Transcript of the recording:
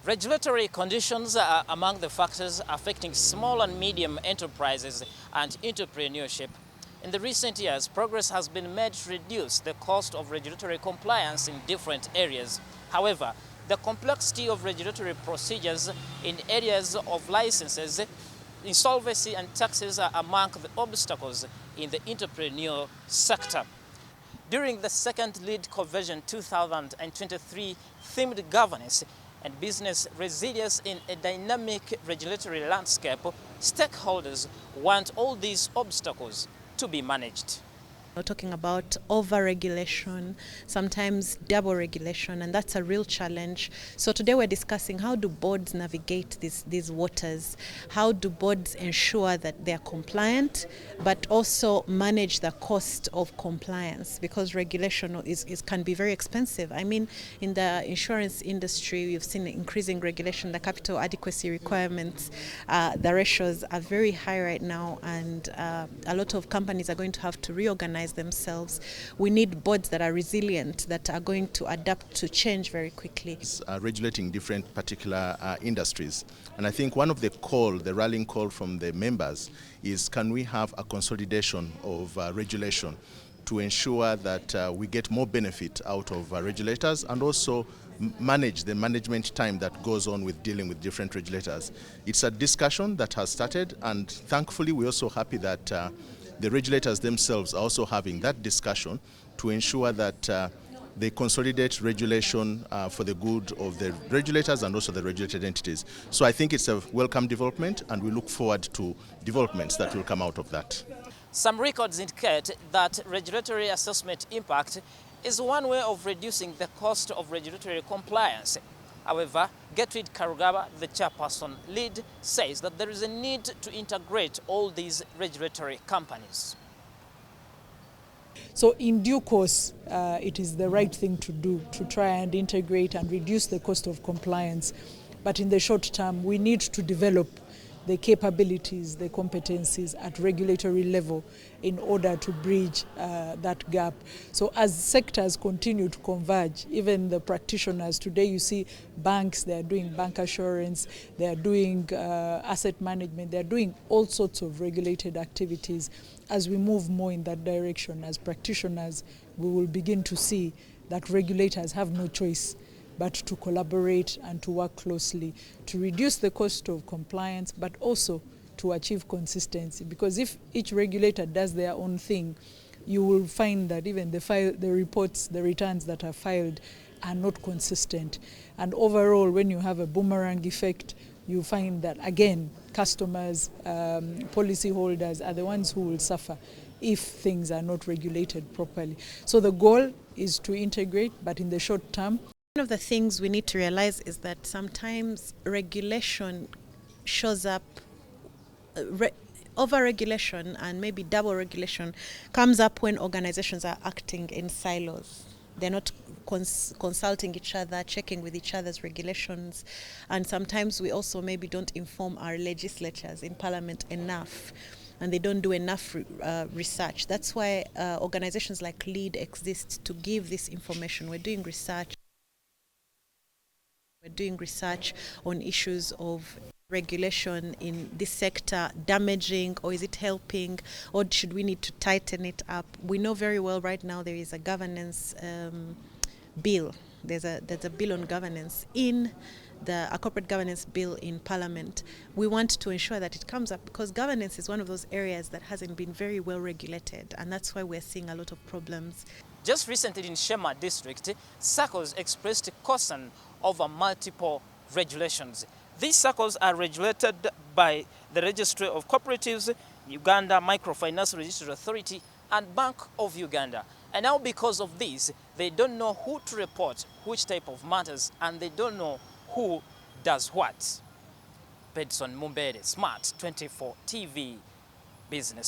Regulatory conditions are among the factors affecting small and medium enterprises and entrepreneurship. In the recent years, progress has been made to reduce the cost of regulatory compliance in different areas. However, the complexity of regulatory procedures in areas of licenses, insolvency and taxes are among the obstacles in the entrepreneurial sector. During the second lead conversion 2023 themed governance and business resilience in a dynamic regulatory landscape, stakeholders want all these obstacles to be managed. We're talking about over-regulation, sometimes double regulation, and that's a real challenge. So today we're discussing how do boards navigate these waters? How do boards ensure that they're compliant, but also manage the cost of compliance? Because regulation can be very expensive. I mean, in the insurance industry, we've seen increasing regulation, the capital adequacy requirements, the ratios are very high right now, and a lot of companies are going to have to reorganize themselves. We need boards that are resilient, that are going to adapt to change very quickly. Regulating different particular industries. And I think one of the rallying call from the members is, can we have a consolidation of regulation to ensure that we get more benefit out of regulators and also manage the management time that goes on with dealing with different regulators. It's a discussion that has started, and thankfully we're also happy that the regulators themselves are also having that discussion to ensure that they consolidate regulation for the good of the regulators and also the regulated entities. So I think it's a welcome development, and we look forward to developments that will come out of that. Some records indicate that regulatory assessment impact is one way of reducing the cost of regulatory compliance. However, Gertrude Karugaba, the chairperson lead, says that there is a need to integrate all these regulatory companies. So in due course, it is the right thing to do, to try and integrate and reduce the cost of compliance. But in the short term, we need to develop the capabilities, the competencies at regulatory level in order to bridge that gap. So as sectors continue to converge, even the practitioners, today you see banks, they are doing bank assurance, they are doing asset management, they are doing all sorts of regulated activities. As we move more in that direction, as practitioners, we will begin to see that regulators have no choice but to collaborate and to work closely to reduce the cost of compliance, but also to achieve consistency. Because if each regulator does their own thing, you will find that even the reports, the returns that are filed are not consistent. And overall, when you have a boomerang effect, you find that, again, customers, policyholders are the ones who will suffer if things are not regulated properly. So the goal is to integrate, but in the short term, one of the things we need to realize is that sometimes regulation shows up, over-regulation and maybe double regulation comes up when organizations are acting in silos. They're not consulting each other, checking with each other's regulations, and sometimes we also maybe don't inform our legislatures in Parliament enough, and they don't do enough research. That's why organizations like LEAD exist, to give this information. We're doing research. We're doing research on issues of regulation in this sector, damaging, or is it helping, or should we need to tighten it up? We know very well right now there is a governance bill. There's a bill on governance in a corporate governance bill in Parliament. We want to ensure that it comes up because governance is one of those areas that hasn't been very well regulated, and that's why we're seeing a lot of problems. Just recently in Shema district, circles expressed caution over multiple regulations. These circles are regulated by the Registry of Cooperatives, Uganda Microfinance Registry Authority, and Bank of Uganda. And now because of this, they don't know who to report which type of matters, and they don't know who does what. Pedson Mumbere, Smart 24 TV Business.